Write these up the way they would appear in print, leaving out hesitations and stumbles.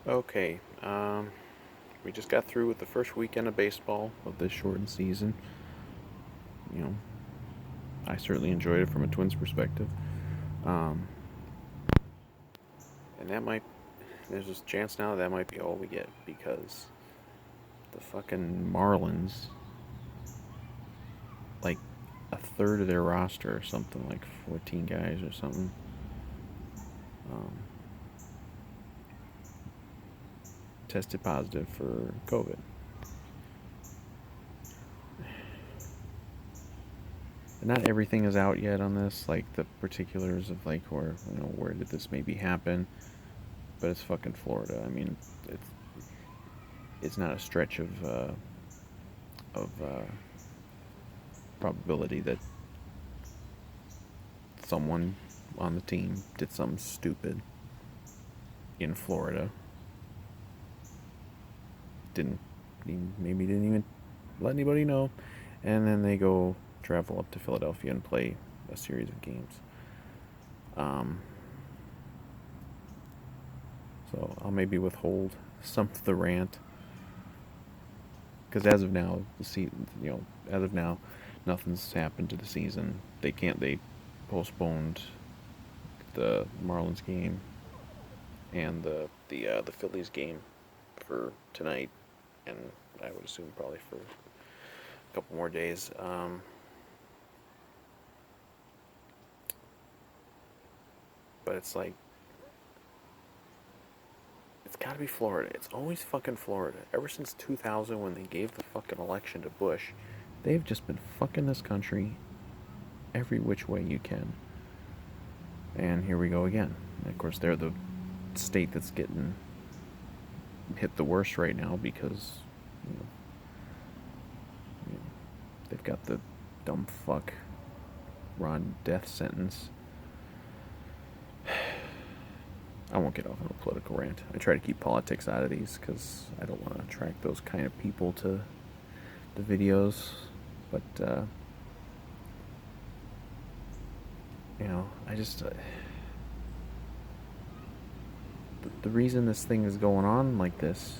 Okay, we just got through with the first weekend of baseball of this shortened season. You know, I certainly enjoyed it from a Twins perspective. Um, and there's this chance now that might be all we get because the fucking Marlins, like a third of their roster or something, like 14 guys or something, um, tested positive for COVID. And not everything is out yet on this, like the particulars of like where did this maybe happen, but it's fucking Florida. I mean, it's it's not a stretch of probability that someone on the team did something stupid in Florida. Didn't maybe didn't even let anybody know, and then they go travel up to Philadelphia and play a series of games. Um, so I'll maybe withhold some of the rant because as of now, as of now, nothing's happened to the season. They postponed the Marlins game and the Phillies game for tonight, and I would assume probably for a couple more days. But it's like it's got to be Florida. It's always fucking Florida. Ever since 2000 when they gave the fucking election to Bush, they've just been fucking this country every which way you can. And here we go again. And of course, they're the state that's getting hit the worst right now because you know, they've got the dumb fuck Ron death sentence. I won't get off on a political rant. I try to keep politics out of these because I don't want to attract those kind of people to the videos. But I just the reason this thing is going on like this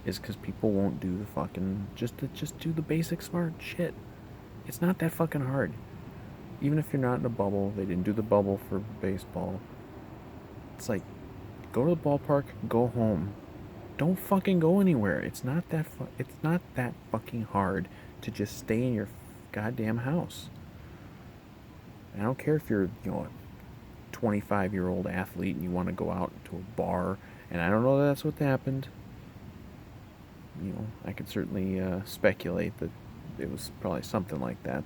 is because people won't do the fucking just do the basic smart shit. It's not that fucking hard. Even if you're not in a bubble, they didn't do the bubble for baseball. It's like go to the ballpark, go home. Don't fucking go anywhere. It's not that fucking hard to just stay in your goddamn house. I don't care if you're, 25-year-old athlete and you want to go out to a bar, and I don't know that that's what happened. I could certainly speculate that it was probably something like that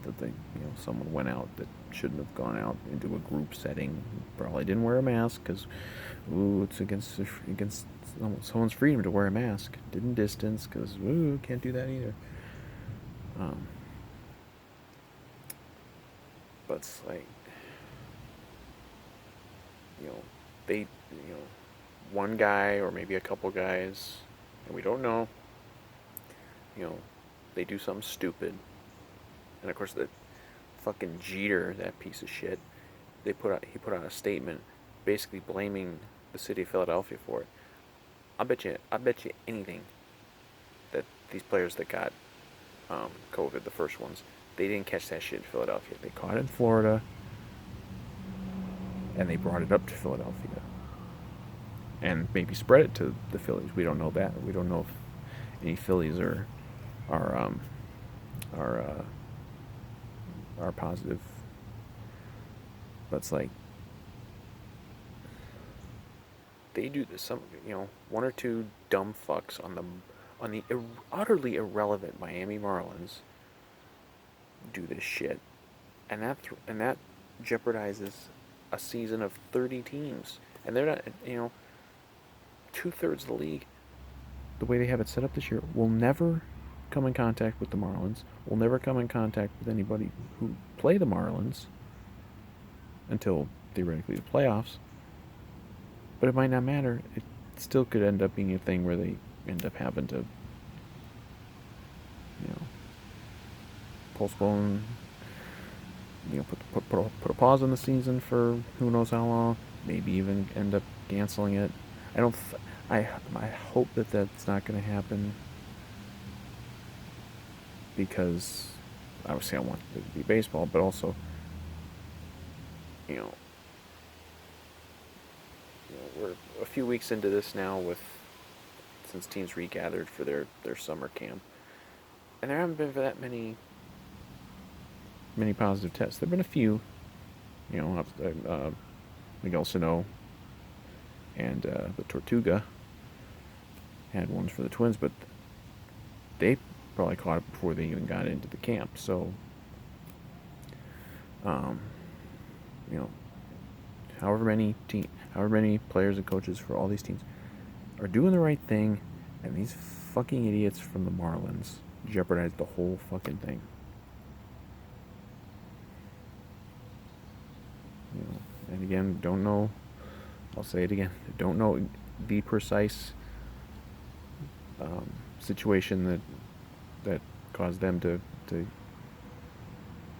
someone went out that shouldn't have gone out into a group setting. Probably didn't wear a mask because, it's against someone's freedom to wear a mask. Didn't distance because, can't do that either. Um, but it's like, you know, they, one guy or maybe a couple guys, and we don't know, you know, they do something stupid. And of course, the fucking Jeter, that piece of shit, he put out a statement basically blaming the city of Philadelphia for it. I bet you anything that these players that got COVID, the first ones, they didn't catch that shit in Philadelphia. They caught it in Florida, and they brought it up to Philadelphia, and maybe spread it to the Phillies. We don't know that. We don't know if any Phillies are are are positive. But it's like they do this. One or two dumb fucks on the utterly irrelevant Miami Marlins do this shit, and that jeopardizes a season of 30 teams, and they're not. 2/3 of the league, the way they have it set up this year, will never come in contact with the Marlins. Will never come in contact with anybody who play the Marlins until theoretically the playoffs. But it might not matter. It still could end up being a thing where they end up having to, postpone, put a pause on the season for who knows how long. Maybe even end up canceling it. I don't. I hope that that's not going to happen, because obviously I want it to be baseball, but also, you know, we're a few weeks into this now, with since teams regathered for their summer camp, and there haven't been that many positive tests. There've been a few, Miguel Sano and the Tortuga had ones for the Twins, but they probably caught it before they even got into the camp. So, um, you know, however many players and coaches for all these teams are doing the right thing, and these fucking idiots from the Marlins jeopardized the whole fucking thing. And again, don't know. I'll say it again. Don't know the precise situation that caused them to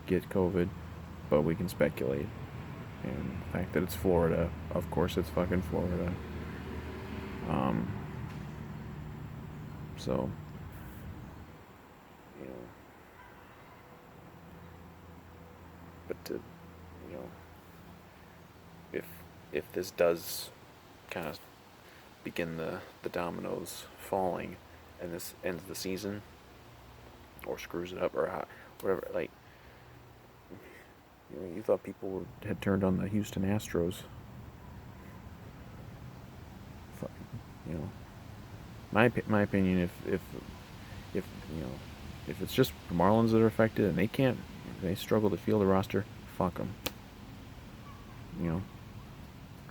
get COVID, but we can speculate. And the fact that it's Florida, of course, it's fucking Florida. So, you know, but to, you know, if this does kind of begin the dominoes falling, and this ends the season, or screws it up, or whatever, like, you thought people had turned on the Houston Astros. My opinion, if if it's just the Marlins that are affected and they struggle to field a roster, fuck them.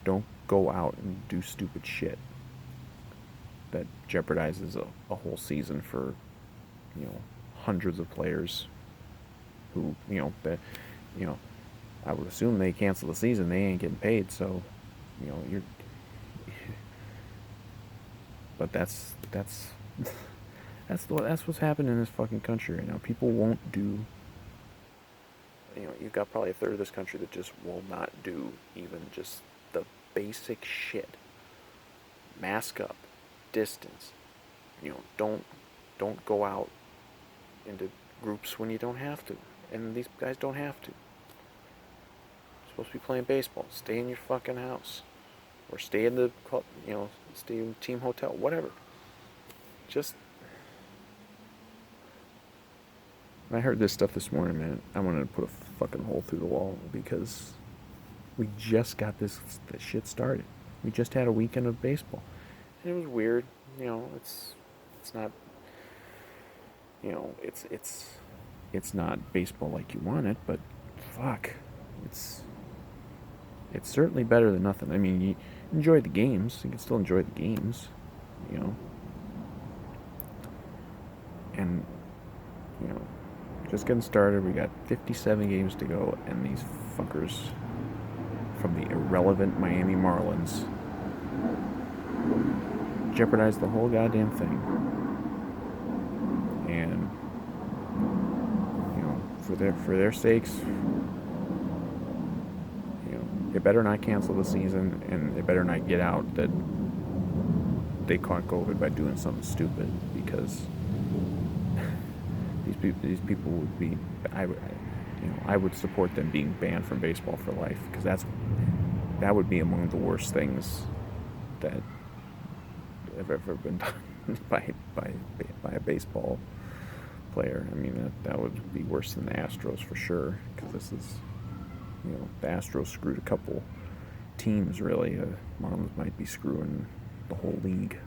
Don't go out and do stupid shit that jeopardizes a whole season for hundreds of players who I would assume they cancel the season, they ain't getting paid, so you're but that's what's happening in this fucking country right now. People won't do. You've got probably a third of this country that just will not do even just the basic shit. Mask up, distance. Don't go out into groups when you don't have to, and these guys don't have to. You're supposed to be playing baseball. Stay in your fucking house, or stay in the stay in team hotel, whatever. Just. When I heard this stuff this morning, man, I wanted to put a fucking hole through the wall, because we just got this shit started. We just had a weekend of baseball, and it was weird. It's not. It's not baseball like you want it, but fuck, it's certainly better than nothing. I mean, you enjoy the games. You can still enjoy the games, and just getting started. We got 57 games to go, and these fuckers from the irrelevant Miami Marlins jeopardized the whole goddamn thing. And for their sakes, they better not cancel the season, and they better not get out that they caught COVID by doing something stupid, because these people would be. I would support them being banned from baseball for life, because that would be among the worst things that have ever been done by a baseball player. I mean, that would be worse than the Astros for sure, because this is, the Astros screwed a couple teams, really. Marlins might be screwing the whole league.